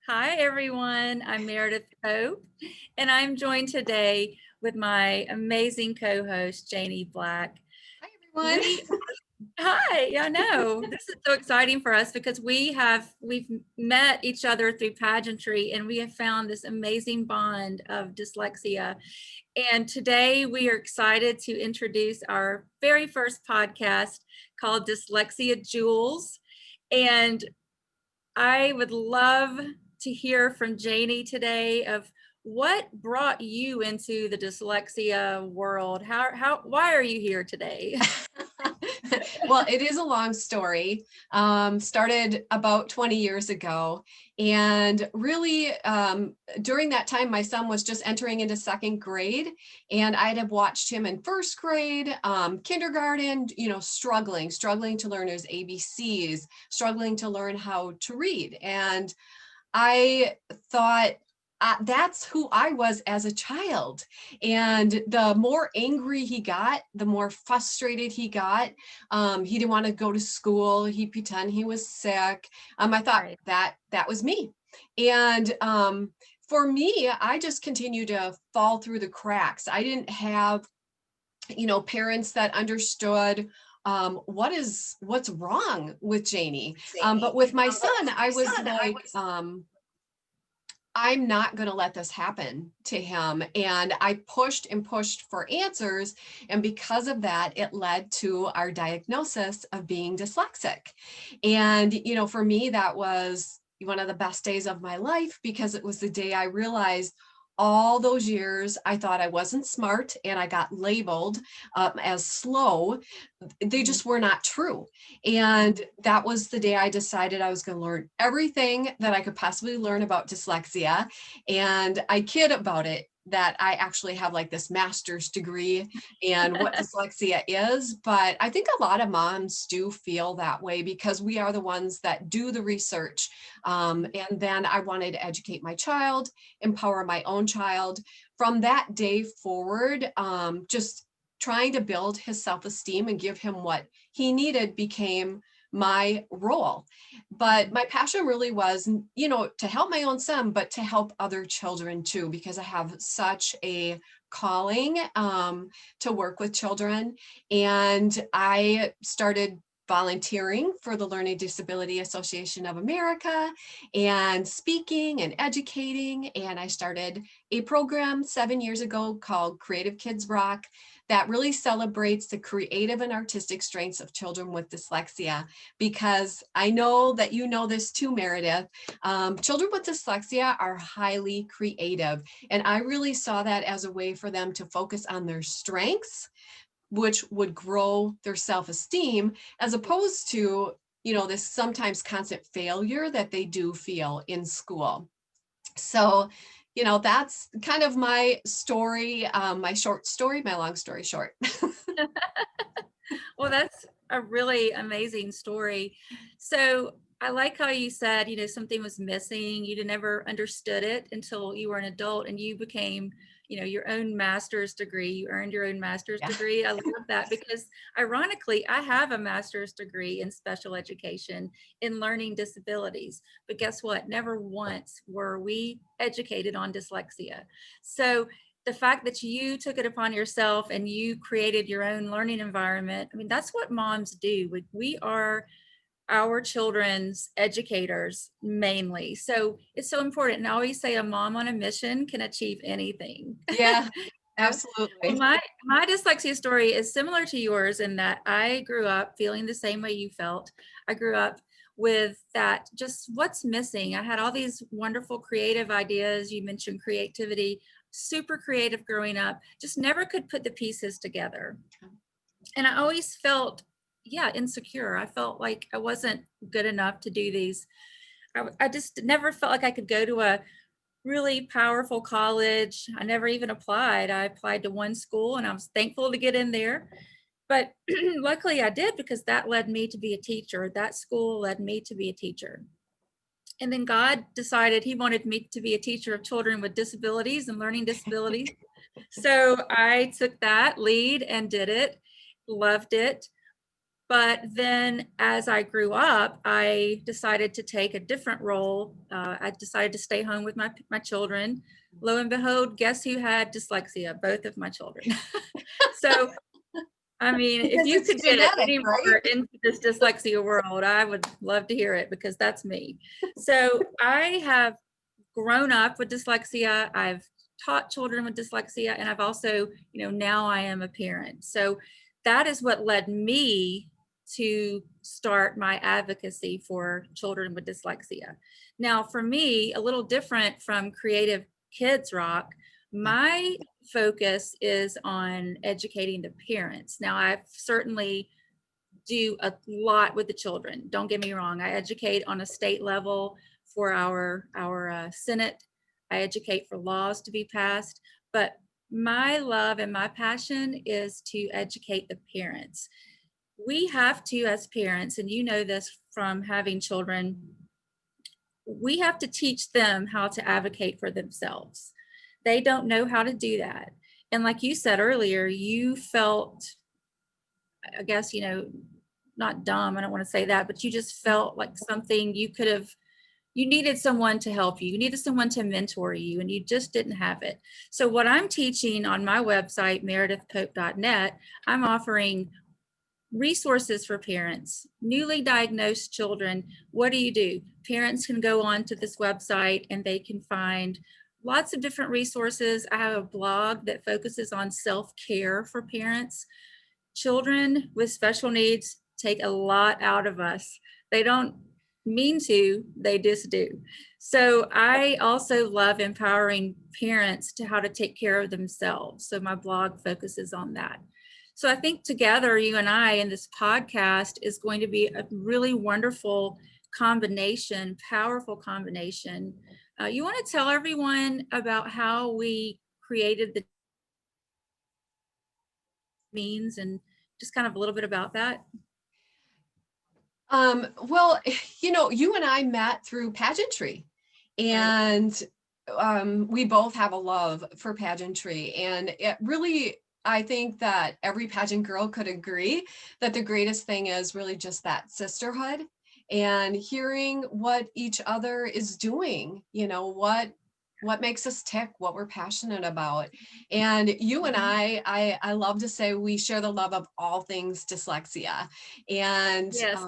Hi, everyone. I'm Meredith Pope, and I'm joined today with my amazing co-host, Janie Black. Hi, everyone. We, hi, I know this is so exciting for us because we've met each other through pageantry, and we have found this amazing bond of dyslexia. And today we are excited to introduce our very first podcast called Dyslexia Jewels. And I would love to hear from Janie today of what brought you into the dyslexia world. Why are you here today? Well, it is a long story. Started about 20 years ago. And really, during that time, my son was just entering into second grade. And I'd have watched him in first grade, kindergarten, struggling to learn his ABCs, struggling to learn how to read. And I thought, that's who I was as a child. And the more angry he got, the more frustrated he got. He didn't want to go to school. He'd pretend he was sick. I thought Right. that was me. And for me, I just continued to fall through the cracks. I didn't have, parents that understood what's wrong with Janie. But with my son, I was like, I'm not going to let this happen to him. And I pushed and pushed for answers. And because of that, it led to our diagnosis of being dyslexic. And, for me, that was one of the best days of my life because it was the day I realized all those years I thought I wasn't smart and I got labeled as slow. They just were not true. And that was the day I decided I was going to learn everything that I could possibly learn about dyslexia. And I kid about it that I actually have like this master's degree in what dyslexia is. But I think a lot of moms do feel that way because we are the ones that do the research. And then I wanted to educate my child, empower my own child. From that day forward, just trying to build his self-esteem and give him what he needed became my role. But my passion really was, to help my own son, but to help other children too, because I have such a calling to work with children. And I started volunteering for the Learning Disability Association of America and speaking and educating. And I started a program 7 years ago called Creative Kids Rock that really celebrates the creative and artistic strengths of children with dyslexia. Because I know that you know this too, Meredith. Children with dyslexia are highly creative. And I really saw that as a way for them to focus on their strengths, which would grow their self-esteem, as opposed to, this sometimes constant failure that they do feel in school. So, that's kind of my story, my short story, my long story short. Well, that's a really amazing story. So I like how you said, something was missing. You never understood it until you were an adult and you became, your own master's degree. You earned your own master's Yeah. degree. I love that because ironically, I have a master's degree in special education in learning disabilities. But guess what? Never once were we educated on dyslexia. So the fact that you took it upon yourself and you created your own learning environment, I mean, that's what moms do. We are our children's educators mainly. So it's so important. And I always say a mom on a mission can achieve anything. Yeah, So, well, absolutely. my dyslexia story is similar to yours in that I grew up feeling the same way you felt. I grew up with that, just what's missing. I had all these wonderful creative ideas. You mentioned creativity, super creative growing up, just never could put the pieces together. And I always felt, yeah, insecure. I felt like I wasn't good enough to do these. I just never felt like I could go to a really powerful college. I never even applied. I applied to one school and I was thankful to get in there. But luckily I did because that led me to be a teacher. That school led me to be a teacher. And then God decided he wanted me to be a teacher of children with disabilities and learning disabilities. So I took that lead and did it, loved it. But then as I grew up, I decided to take a different role. I decided to stay home with my children. Lo and behold, guess who had dyslexia? Both of my children. So, I mean, if Because you it's could get genetic, any right? more into this dyslexia world, I would love to hear it because that's me. So I have grown up with dyslexia. I've taught children with dyslexia, and I've also, now I am a parent. So that is what led me to start my advocacy for children with dyslexia. Now, for me, a little different from Creative Kids Rock, Yeah. my focus is on educating the parents. Now, I've certainly do a lot with the children. Don't get me wrong. I educate on a state level for our Senate. I educate for laws to be passed. But my love and my passion is to educate the parents. We have to, as parents, and you know this from having children, we have to teach them how to advocate for themselves. They don't know how to do that. And like you said earlier, you felt, I guess, not dumb, I don't want to say that, but you just felt like something you needed someone to help you. You needed someone to mentor you, and you just didn't have it. So what I'm teaching on my website, meredithpope.net, I'm offering resources for parents, newly diagnosed children. What do? Parents can go on to this website and they can find lots of different resources. I have a blog that focuses on self-care for parents. Children with special needs take a lot out of us. They don't mean to, they just do. So I also love empowering parents to how to take care of themselves. So my blog focuses on that. So I think together, you and I in this podcast is going to be a really wonderful combination, powerful combination. You want to tell everyone about how we created the means and just kind of a little bit about that? Well, you and I met through pageantry, Right. and we both have a love for pageantry. And it really, I think that every pageant girl could agree that the greatest thing is really just that sisterhood and hearing what each other is doing, what makes us tick, what we're passionate about. And you and I love to say we share the love of all things dyslexia. And Yes.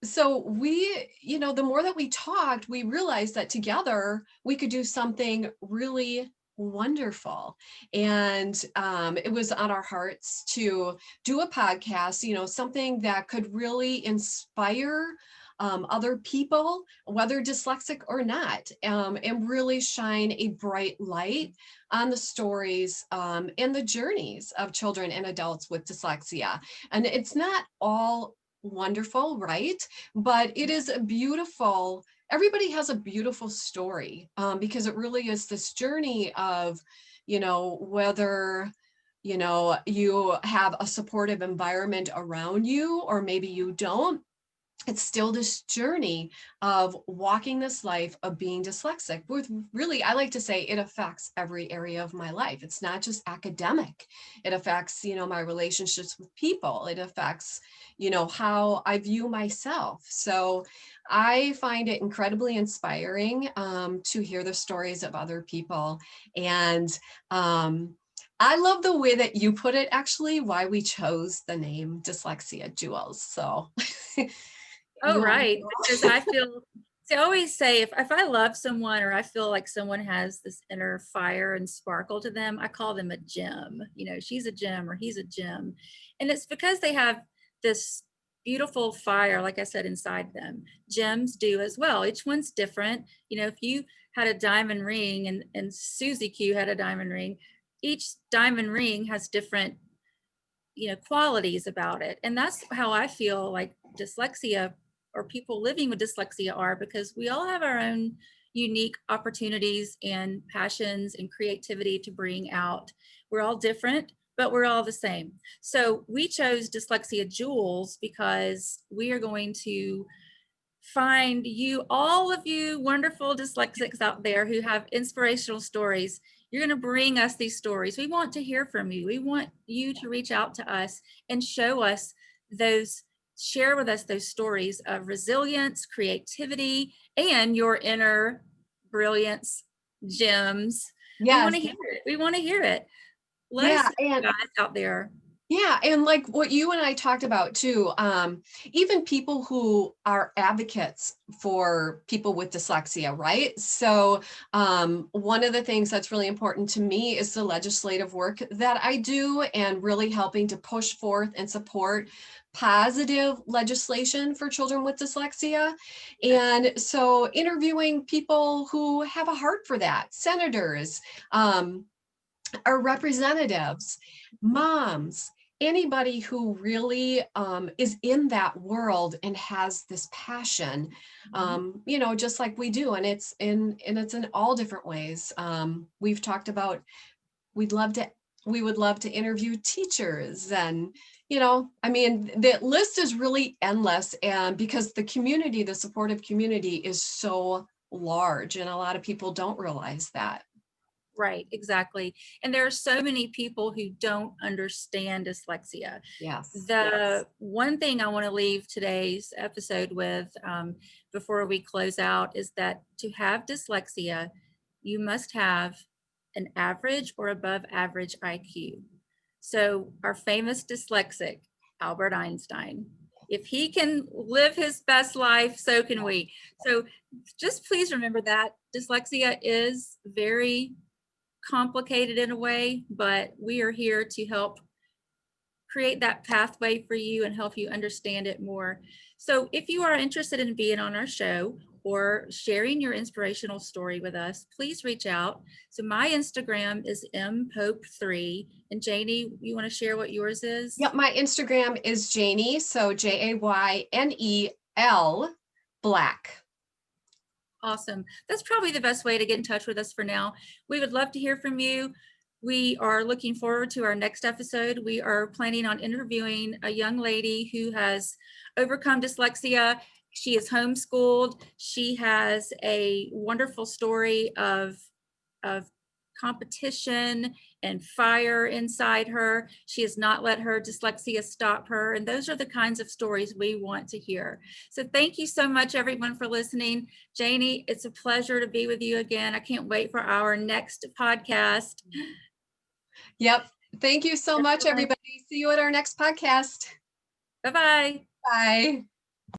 so the more that we talked, we realized that together we could do something really wonderful. And it was on our hearts to do a podcast, something that could really inspire other people, whether dyslexic or not, and really shine a bright light on the stories and the journeys of children and adults with dyslexia. And it's not all wonderful, right? But it is a beautiful, everybody has a beautiful story, because it really is this journey of, whether you have a supportive environment around you or maybe you don't. It's still this journey of walking this life of being dyslexic with, really, I like to say, it affects every area of my life. It's not just academic. It affects, my relationships with people. It affects, how I view myself. So I find it incredibly inspiring to hear the stories of other people. And I love the way that you put it, actually, why we chose the name Dyslexia Jewels. So Oh, you want right. Because to I feel, see, I always say if I love someone or I feel like someone has this inner fire and sparkle to them, I call them a gem. She's a gem or he's a gem. And it's because they have this beautiful fire, like I said, inside them. Gems do as well. Each one's different. If you had a diamond ring and Susie Q had a diamond ring, each diamond ring has different qualities about it. And that's how I feel like dyslexia or people living with dyslexia are, because we all have our own unique opportunities and passions and creativity to bring out. We're all different, but we're all the same. So we chose Dyslexia Jewels because we are going to find you, all of you wonderful dyslexics out there who have inspirational stories. You're going to bring us these stories. We want to hear from you. We want you to reach out to us and show us those, share with us those stories of resilience, creativity, and your inner brilliance gems. We want Yes. to hear it. We want to hear it. Let us Yeah. know, guys out there. Yeah, and like what you and I talked about too, even people who are advocates for people with dyslexia, right? So one of the things that's really important to me is the legislative work that I do, and really helping to push forth and support positive legislation for children with dyslexia. And so interviewing people who have a heart for that, senators, our representatives, moms, anybody who really is in that world and has this passion, just like we do, and it's in all different ways. We've talked about we'd love to we would love to interview teachers, and I mean, the list is really endless, and because the supportive community is so large, and a lot of people don't realize that. Right, exactly. And there are so many people who don't understand dyslexia. Yes. The one thing I want to leave today's episode with, before we close out, is that to have dyslexia, you must have an average or above average IQ. So, our famous dyslexic, Albert Einstein, if he can live his best life, so can we. So, just please remember that dyslexia is very complicated in a way, but we are here to help create that pathway for you and help you understand it more. So if you are interested in being on our show or sharing your inspirational story with us, please reach out. So my Instagram is mpope3. And Janie, you want to share what yours is? Yep, my Instagram is Janie, so Jaynel Black. Awesome. That's probably the best way to get in touch with us for now. We would love to hear from you. We are looking forward to our next episode. We are planning on interviewing a young lady who has overcome dyslexia. She is homeschooled. She has a wonderful story of competition and fire inside her. She has not let her dyslexia stop her. And those are the kinds of stories we want to hear. So thank you so much, everyone, for listening. Janie, it's a pleasure to be with you again. I can't wait for our next podcast. Yep. Thank you so much, everybody. See you at our next podcast. Bye-bye. Bye.